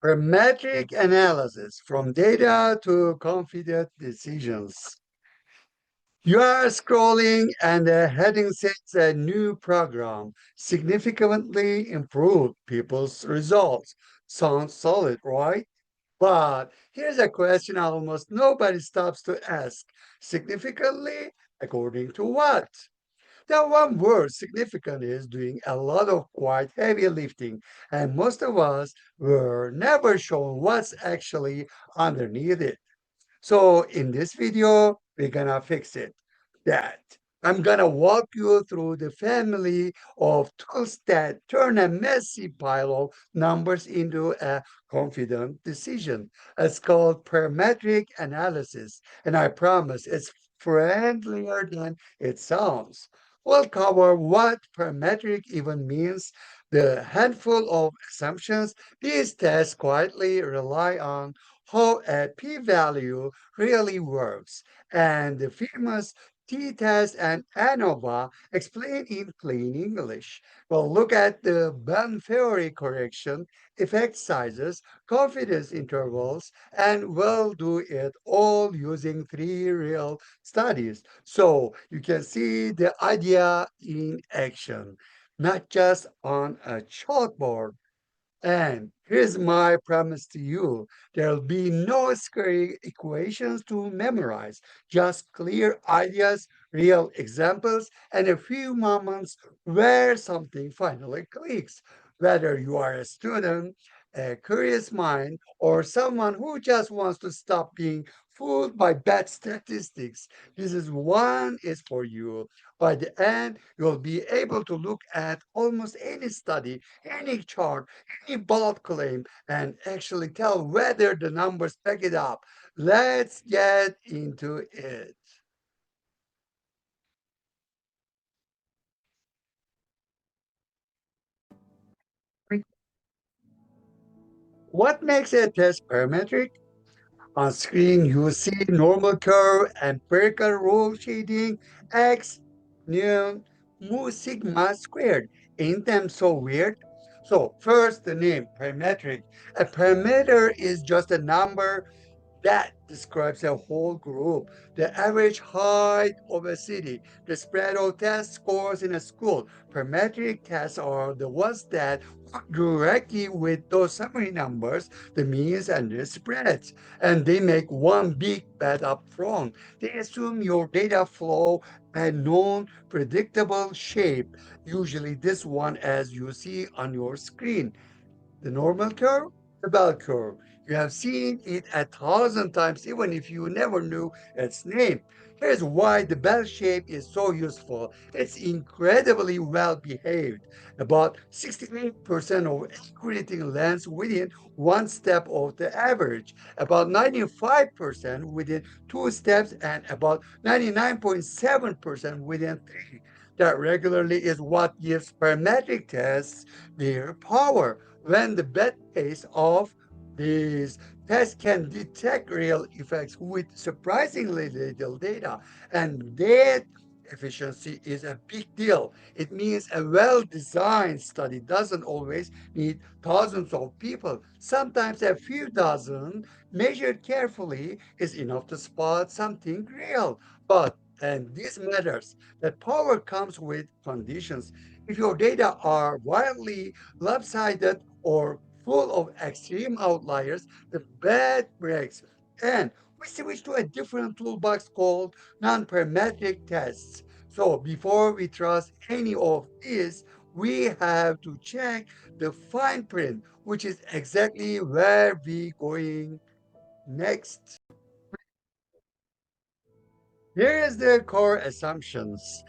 Parametric analysis from data to confident decisions. You are scrolling and the heading says a new program significantly improved people's results. Sounds solid, right? But here's a question almost nobody stops to ask. Significantly, according to what? The one word significant is doing a lot of quite heavy lifting, and most of us were never shown what's actually underneath it. So in this video, we're gonna fix it. That I'm gonna walk you through the family of tools that turn a messy pile of numbers into a confident decision. It's called parametric analysis, and I promise it's friendlier than it sounds. We'll cover what parametric even means, the handful of assumptions these tests quietly rely on, how a p-value really works, and the famous t-test and ANOVA explained in plain English. We'll look at the Bonferroni correction, effect sizes, confidence intervals, and we'll do it all using three real studies. So you can see the idea in action, not just on a chalkboard. And here's my promise to you. There'll be no scary equations to memorize, just clear ideas, real examples, and a few moments where something finally clicks. Whether you are a student, a curious mind, or someone who just wants to stop being fooled by bad statistics, this is one is for you. By the end, you'll be able to look at almost any study, any chart, any bold claim, and actually tell whether the numbers back it up. Let's get into it. What makes a test parametric? On screen, you see normal curve, empirical rule shading, x, nu, mu sigma squared. Ain't them so weird? So first, the name, parametric. A parameter is just a number that describes a whole group, the average height of a city, the spread of test scores in a school. Parametric tests are the ones that work directly with those summary numbers, the means and the spreads. And they make one big bet up front. They assume your data flow a known predictable shape, usually this one as you see on your screen. The normal curve, the bell curve. You have seen it 1,000 times, even if you never knew its name. Here's why the bell shape is so useful. It's incredibly well behaved. About 68% of everything lands within one step of the average, about 95% within two steps, and about 99.7% within three. That regularly is what gives parametric tests their power. When the bet pays off, these tests can detect real effects with surprisingly little data, and that efficiency is a big deal. It means a well-designed study doesn't always need thousands of people. Sometimes a few dozen measured carefully is enough to spot something real. But, and this matters, that power comes with conditions. If your data are wildly lopsided or full of extreme outliers, the bad breaks. And we switch to a different toolbox called non-parametric tests. So before we trust any of these, we have to check the fine print, which is exactly where we going next. Here is the core assumptions.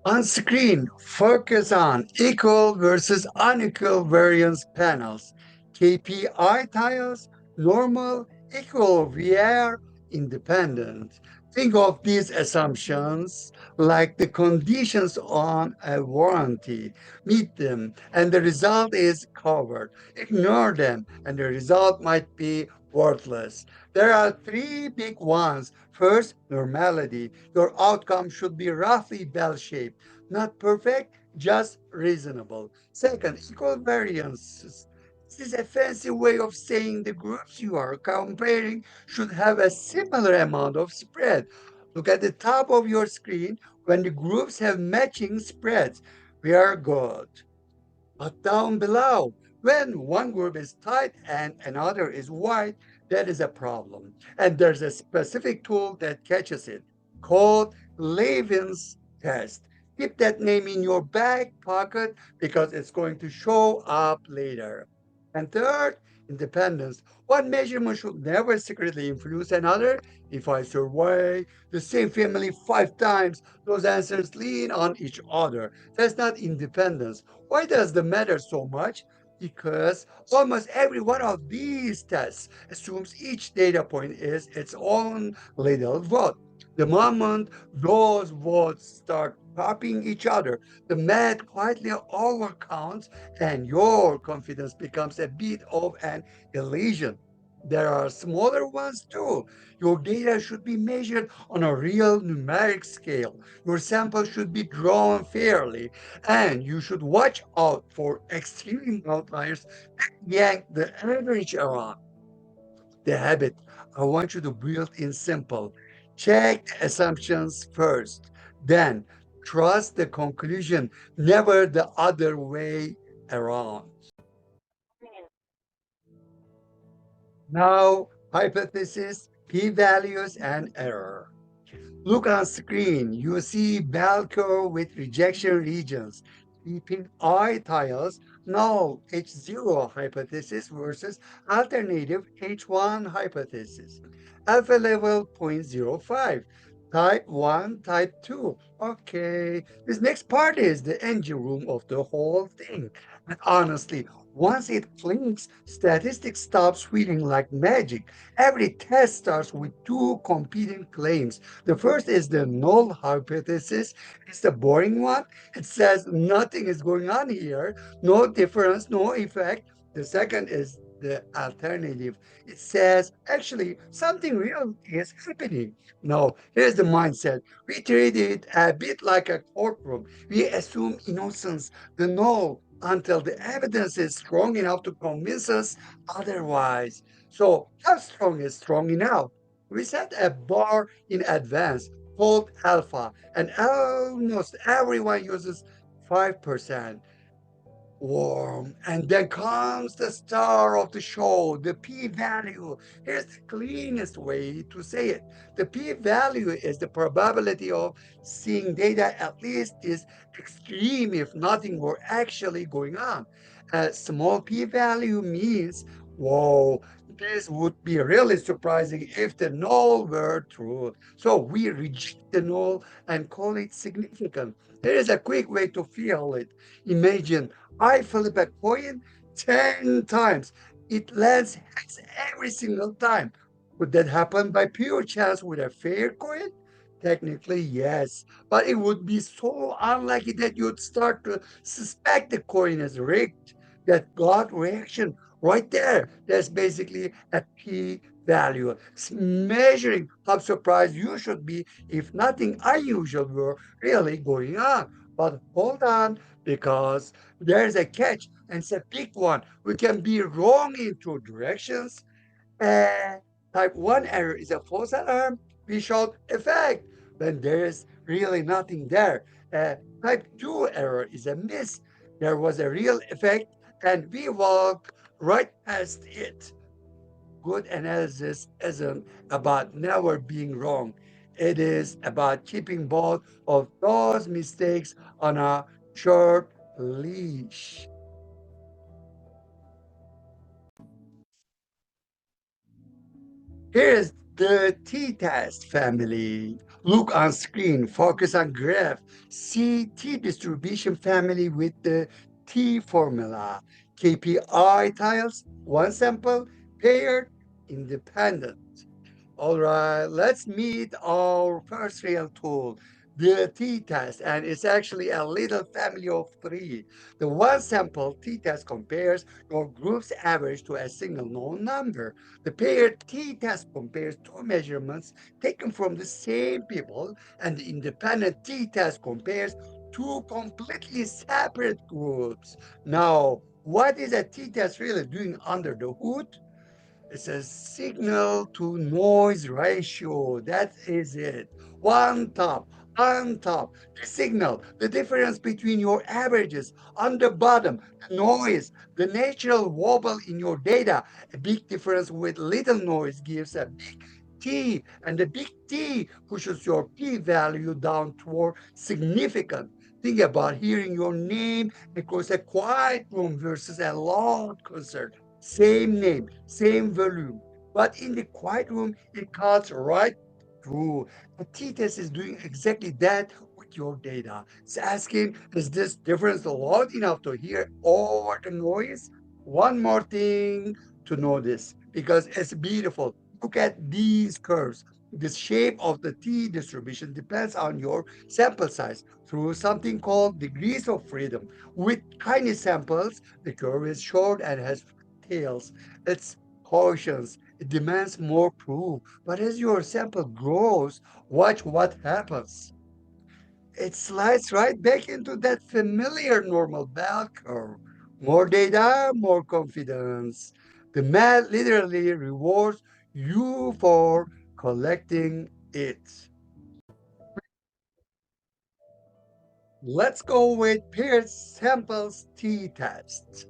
On screen, focus on equal versus unequal variance panels, KPI tiles, normal, equal, VR, independent. Think of these assumptions like the conditions on a warranty. Meet them, and the result is covered. Ignore them, and the result might be worthless. There are three big ones. First, normality. Your outcome should be roughly bell-shaped, not perfect, just reasonable. Second, equal variances. This is a fancy way of saying the groups you are comparing should have a similar amount of spread. Look at the top of your screen when the groups have matching spreads. We are good. But down below, when one group is tight and another is wide, that is a problem. And there's a specific tool that catches it called Levin's test. Keep that name in your back pocket because it's going to show up later. And third, independence. One measurement should never secretly influence another. If I survey the same family 5 times, those answers lean on each other. That's not independence. Why does that matter so much? Because almost every one of these tests assumes each data point is its own little vote. The moment those votes start copying each other, the math quietly overcounts and your confidence becomes a bit of an illusion. There are smaller ones too. Your data should be measured on a real numeric scale. Your sample should be drawn fairly, and you should watch out for extreme outliers that yank the average around. The habit I want you to build in simple. Check the assumptions first, then trust the conclusion, never the other way around. Now, hypothesis, p-values, and error. Look on screen. You see bell curve with rejection regions. Keeping eye tiles, null H0 hypothesis versus alternative H1 hypothesis. Alpha level zero point zero 0.05. Type 1, type 2. Okay, this next part is the engine room of the whole thing. And honestly, once it clicks, statistics stops feeling like magic. Every test starts with two competing claims. The first is the null hypothesis. It's the boring one. It says nothing is going on here, no difference, no effect. The second is the alternative. It says actually something real is happening. No, here's the mindset. We treat it a bit like a courtroom. We assume innocence, the null, until the evidence is strong enough to convince us otherwise. So, how strong is strong enough? We set a bar in advance called alpha, and almost everyone uses 5%. Warm. And then comes the star of the show, the p-value. Here's the cleanest way to say it. The p-value is the probability of seeing data at least is extreme if nothing were actually going on. A small p-value means, whoa, this would be really surprising if the null were true. So we reject the null and call it significant. There is a quick way to feel it. Imagine I flip a coin 10 times. It lands heads every single time. Would that happen by pure chance with a fair coin? Technically, yes, but it would be so unlikely that you'd start to suspect the coin is rigged. That gut reaction right there, that's basically a p value. It's measuring how surprised you should be if nothing unusual were really going on. But hold on, because there's a catch, and it's a big one. We can be wrong in two directions. Uh, Type 1 error is a false alarm. We shout effect when there is really nothing there. Type 2 error is a miss. There was a real effect, and we walk right past it. Good analysis isn't about never being wrong. It is about keeping both of those mistakes on a short leash. Here's the t-test family. Look on screen, focus on graph. See t-distribution family with the t formula. KPI tiles, one sample, paired, independent. All right, let's meet our first real tool, the t-test, and it's actually a little family of three. The one sample t-test compares your group's average to a single known number. The paired t-test compares two measurements taken from the same people, and the independent t-test compares two completely separate groups. Now, What is a t-test really doing under the hood? It's a signal to noise ratio. That is it. One top, on top, the signal, the difference between your averages on the bottom, the noise, the natural wobble in your data. A big difference with little noise gives a big T, and the big T pushes your P value down toward significant. Think about hearing your name across a quiet room versus a loud concert. Same name, same volume. But in the quiet room, it cuts right through. The t-test is doing exactly that with your data. It's asking, is this difference loud enough to hear all the noise? One more thing to notice, because it's beautiful. Look at these curves. The shape of the t distribution depends on your sample size through something called degrees of freedom. With tiny samples, the curve is short and has tails. It's cautions. It demands more proof. But as your sample grows, watch what happens. It slides right back into that familiar normal bell curve. More data, more confidence. The math literally rewards you for collecting it. Let's go with paired samples t-test.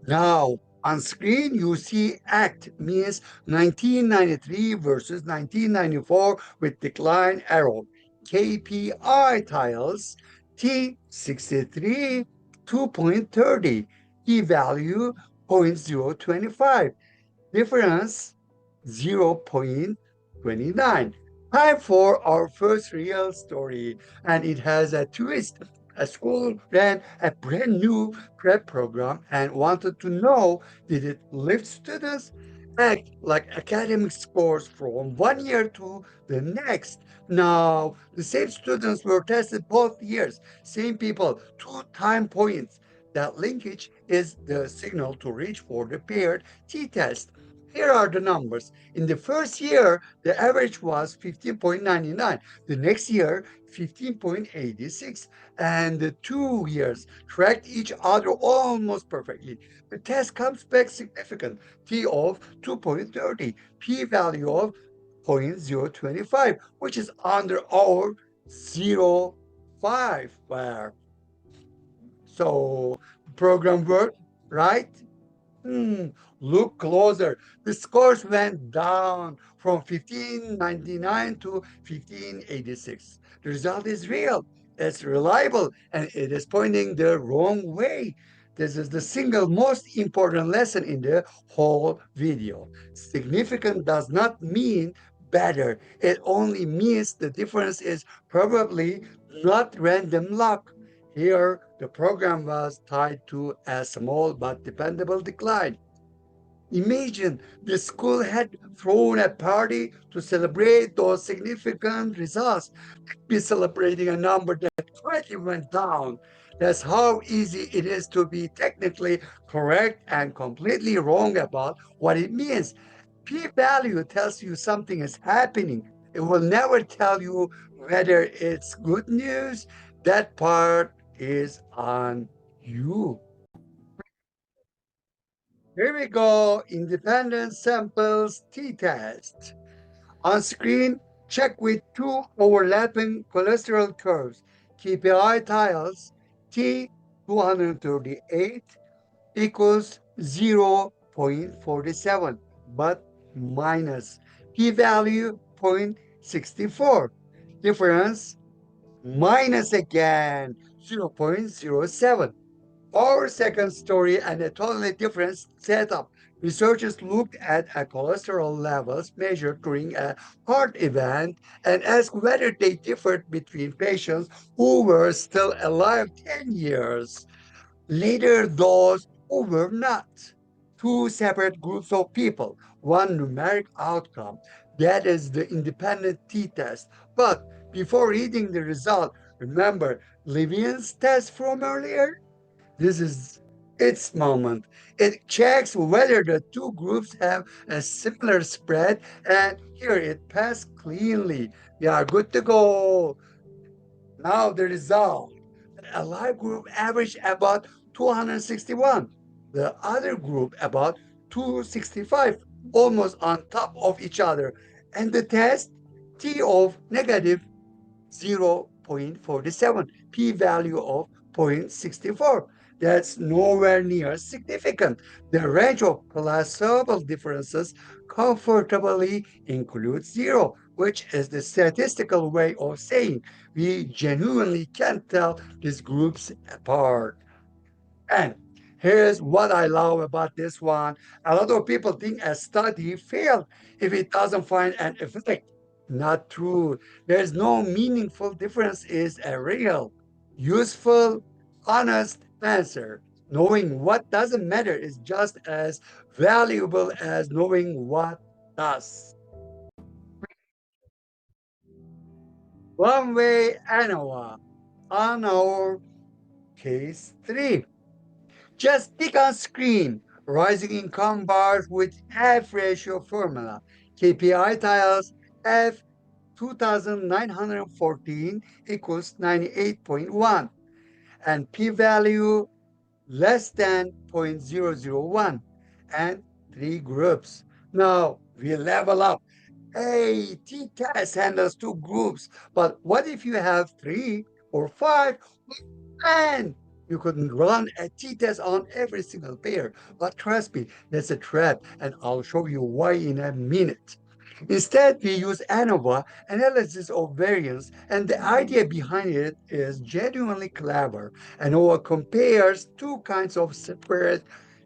Now, on screen, you see ACT means 1993 versus 1994 with decline arrow. KPI tiles T63 2.30, p-value 0.025. Difference 0.29. Time for our first real story, and it has a twist. A school ran a brand new prep program and wanted to know, did it lift students act like academic scores from one year to the next? Now, the same students were tested both years, same people, two time points. That linkage is the signal to reach for the paired t-test. Here are the numbers. In the first year, the average was 15.99. The next year, 15.86. And the 2 years tracked each other almost perfectly. The test comes back significant. T of 2.30, p-value of 0.025, which is under our zero 0.5 bar. So, program worked, right? Hmm, look closer. The scores went down from 1599 to 1586. The result is real, it's reliable, and it is pointing the wrong way. This is the single most important lesson in the whole video. Significant does not mean better. It only means the difference is probably not random luck. Here, the program was tied to a small but dependable decline. Imagine the school had thrown a party to celebrate those significant results. Be celebrating a number that slightly went down. That's how easy it is to be technically correct and completely wrong about what it means. P-value tells you something is happening. It will never tell you whether it's good news. That part is on you. Here we go, independent samples t-test. On screen, check with two overlapping cholesterol curves. KPI tiles T238 equals 0.47, but minus p-value 0.64. Difference minus again 0.07. Our second story and a totally different setup. Researchers looked at cholesterol levels measured during a heart event and asked whether they differed between patients who were still alive 10 years later, those who were not. Two separate groups of people, one numeric outcome. That is the independent t-test. But before reading the result, remember Levine's test from earlier? This is its moment. It checks whether the two groups have a similar spread, and here it passed cleanly. We are good to go. Now the result. A live group averaged about 261. the other group about 265, almost on top of each other. And the test, T of negative 0.47, p-value of 0.64. That's nowhere near significant. The range of plausible differences comfortably includes zero, which is the statistical way of saying we genuinely can't tell these groups apart. And here's what I love about this one. A lot of people think a study failed if it doesn't find an effect. Not true. There's no meaningful difference is a real, useful, honest answer. Knowing what doesn't matter is just as valuable as knowing what does. One way ANOVA on our case 3. Just pick on screen. Rising income bars with F ratio formula. KPI tiles F 2914 equals 98.1 and p-value less than 0.001 and three groups. Now we level up. Hey, t-test handles two groups, but what if you have three or five? And you could run a t-test on every single pair. But trust me, that's a trap, and I'll show you why in a minute. Instead, we use ANOVA, analysis of variance, and the idea behind it is genuinely clever. ANOVA compares two kinds of spread,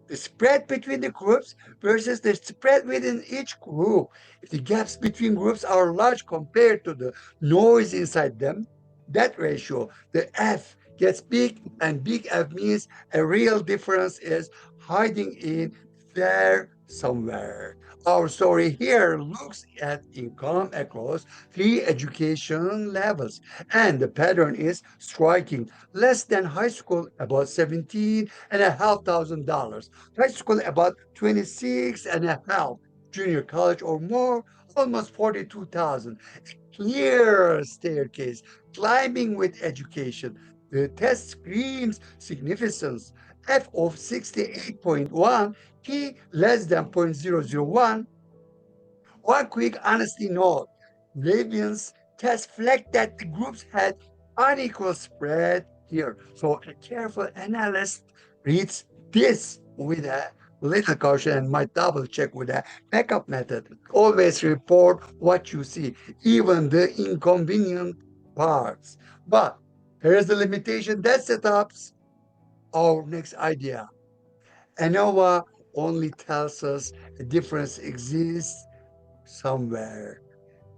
the spread between the groups versus the spread within each group. If the gaps between groups are large compared to the noise inside them, that ratio, the F, gets big, and big F means a real difference is hiding in there somewhere. Our story here looks at income across three education levels, and the pattern is striking. Less than high school, about $17,500. High school, about 26 and a half. Junior college or more, almost 42,000. Clear staircase, climbing with education. The test screams significance. F of 68.1, P less than 0.001. One quick honesty note. Ravens test flagged that the groups had unequal spread here. So a careful analyst reads this with a little caution and might double check with a backup method. Always report what you see, even the inconvenient parts. But here's the limitation that sets up our next idea. ANOVA only tells us a difference exists somewhere.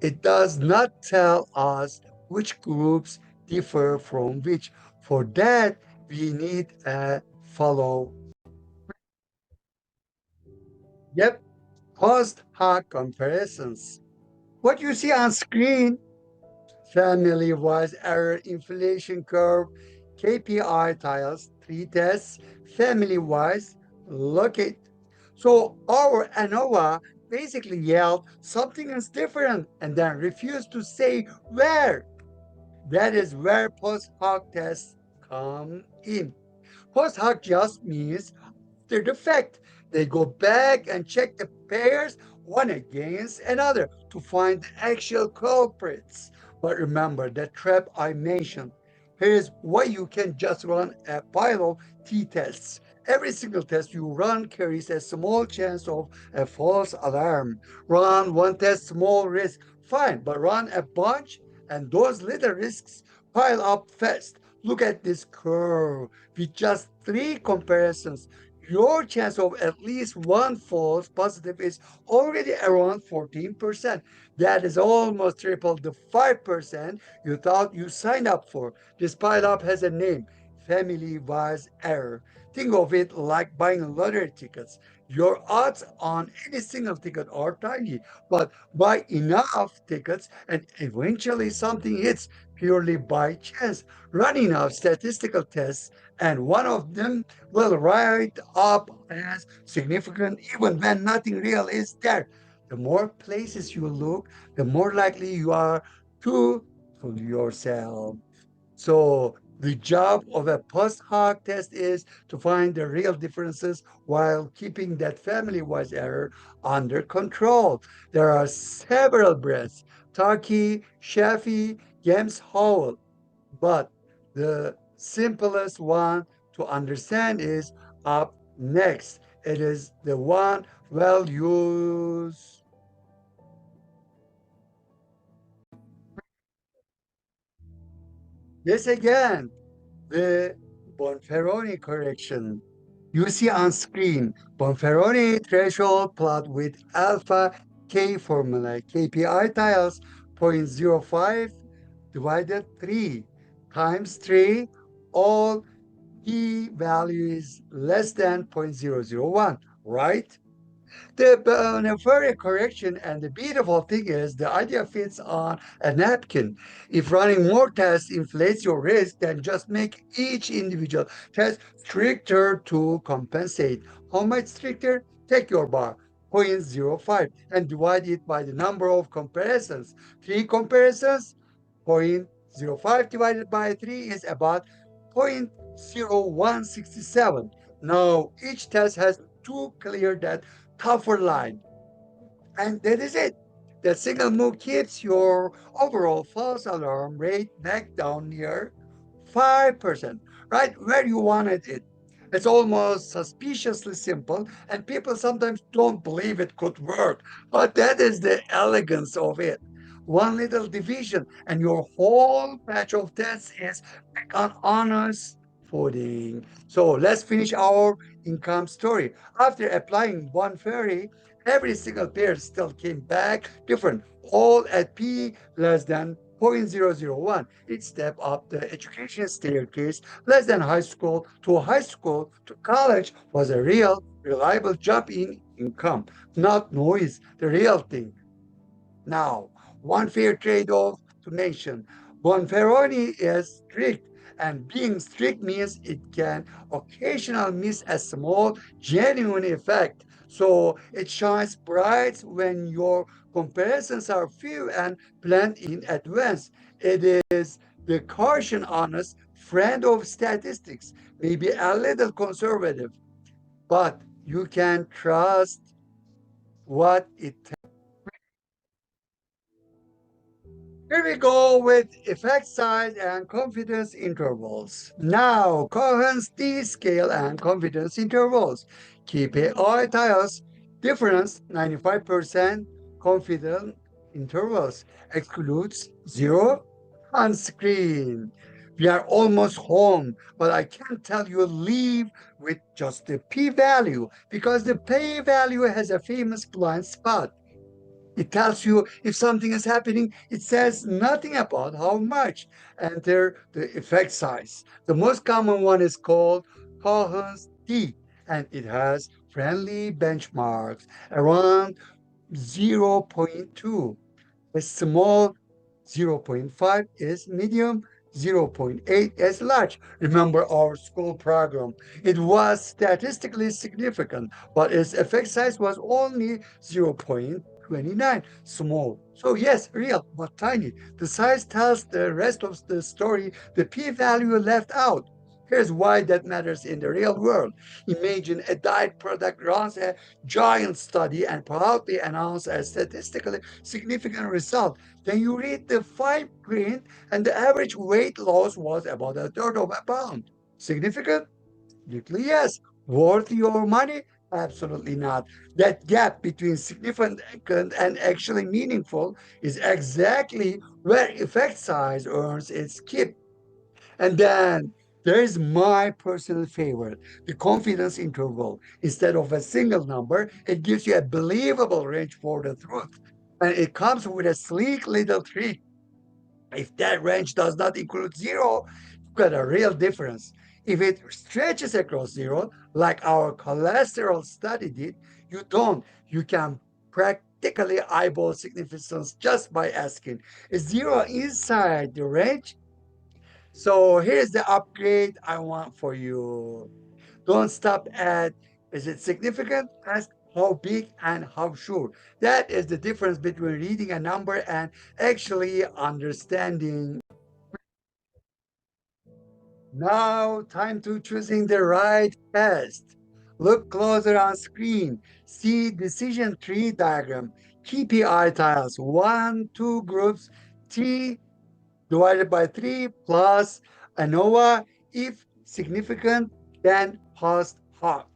It does not tell us which groups differ from which. For that, we need a follow. Yep, post-hoc comparisons. What you see on screen, family-wise error inflation curve, KPI tiles, three tests, family-wise, look it. So our ANOVA basically yelled something is different and then refused to say where. That is where post-hoc tests come in. Post-hoc just means after the fact. They go back and check the pairs one against another to find the actual culprits. But remember the trap I mentioned. Here's why you can just run a pile of t-tests. Every single test you run carries a small chance of a false alarm. Run one test, small risk, fine, but run a bunch and those little risks pile up fast. Look at this curve with just three comparisons. Your chance of at least one false positive is already around 14%. That is almost triple the 5% you thought you signed up for. This pile up has a name, family wise error. Think of it like buying lottery tickets. Your odds on any single ticket are tiny, but buy enough tickets and eventually something hits purely by chance. Run enough statistical tests, and one of them will rise up as significant even when nothing real is there. The more places you look, the more likely you are to fool yourself. So The job of a post-hoc test is to find the real differences while keeping that family-wise error under control. There are several breeds, Turkey, Shafi, James Howell, but the simplest one to understand is up next. It is the one well used. This again, the Bonferroni correction. You see on screen Bonferroni threshold plot with alpha K formula. KPI tiles zero point zero 0.05 divided 3 times 3. All p value is less than zero point zero zero 0.001, right? The Bonneferia correction and the beautiful thing is the idea fits on a napkin. If running more tests inflates your risk, then just make each individual test stricter to compensate. How much stricter? Take your bar, 0.05, and divide it by the number of comparisons. Three comparisons, 0.05 divided by 3 is about 0.0167. Now, each test has to clear that tougher line. And that is it. That single move keeps your overall false alarm rate back down near 5%, right where you wanted it. It's almost suspiciously simple, and people sometimes don't believe it could work. But that is the elegance of it. One little division, and your whole batch of tests is back on honest footing. So let's finish our income story. After applying one fairy, every single pair still came back different, all at p less than zero point zero zero 0.001. Each step up the education staircase, less than high school to college, was a real, reliable jump in income, not noise, the real thing. Now, one fair trade-off to mention. Bonferroni is strict, and being strict means it can occasionally miss a small, genuine effect. So it shines bright when your comparisons are few and planned in advance. It is the caution honest friend of statistics, maybe a little conservative, but you can trust what it. Here we go with effect size and confidence intervals. Now, Cohen's t-scale and confidence intervals. KPI tiles difference 95% confidence intervals excludes 0 on screen. We are almost home, but I can't tell you leave with just the p-value because the p-value has a famous blind spot. It tells you if something is happening. It says nothing about how much. Enter the effect size. The most common one is called Cohen's D, and it has friendly benchmarks around zero point 0.2. A small zero point 0.5 is medium, zero point 0.8 is large. Remember our school program. It was statistically significant, but its effect size was only 0.29, small. So yes, real, but tiny. The size tells the rest of the story. The p-value left out. Here's why that matters in the real world. Imagine a diet product runs a giant study and proudly announces a statistically significant result. Then you read the fine print, and the average weight loss was about a third of a pound. Significant? Absolutely yes. Worth your money? Absolutely not. That gap between significant and actually meaningful is exactly where effect size earns its keep. And then there is my personal favorite, the confidence interval. Instead of a single number, it gives you a believable range for the truth. And it comes with a sleek little trick. If that range does not include zero, you've got a real difference. If it stretches across zero, like our cholesterol study did, you don't. You can practically eyeball significance just by asking, is zero inside the range? So here's the upgrade I want for you. Don't stop at is it significant? Ask how big and how sure. That is the difference between reading a number and actually understanding. Now, time to choosing the right test. Look closer on screen. See decision tree diagram. KPI tiles. One, two groups. T divided by 3 plus ANOVA if significant, then post-hoc.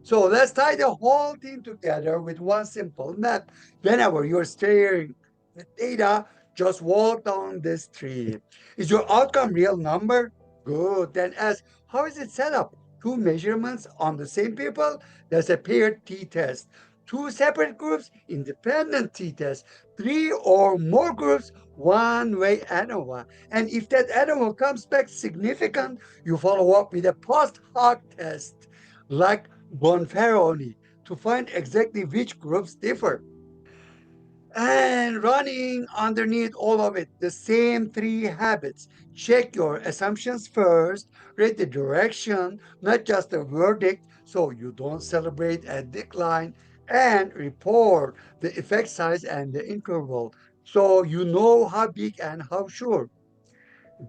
So let's tie the whole thing together with one simple map. Whenever you're staring at data, just walk down this tree. Is your outcome real number? Good. Then ask, how is it set up? Two measurements on the same people? That's a paired t-test. Two separate groups, independent t-test. Three or more groups, one-way ANOVA. And if that ANOVA comes back significant, you follow up with a post-hoc test, like Bonferroni, to find exactly which groups differ. And running underneath all of it, the same three habits. Check your assumptions first, read the direction, not just the verdict, so you don't celebrate a decline, and report the effect size and the interval, so you know how big and how sure.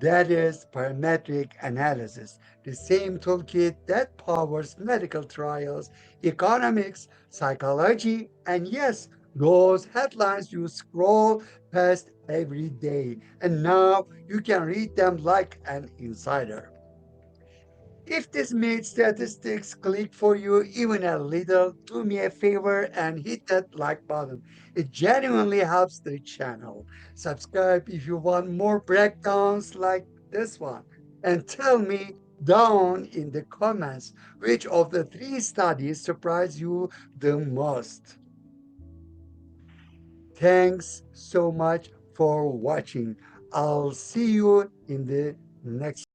That is parametric analysis, the same toolkit that powers medical trials, economics, psychology, and yes, those headlines you scroll past every day. And now you can read them like an insider. If this made statistics click for you even a little, do me a favor and hit that like button. It genuinely helps the channel. Subscribe if you want more breakdowns like this one. And tell me down in the comments which of the three studies surprised you the most. Thanks so much for watching. I'll see you in the next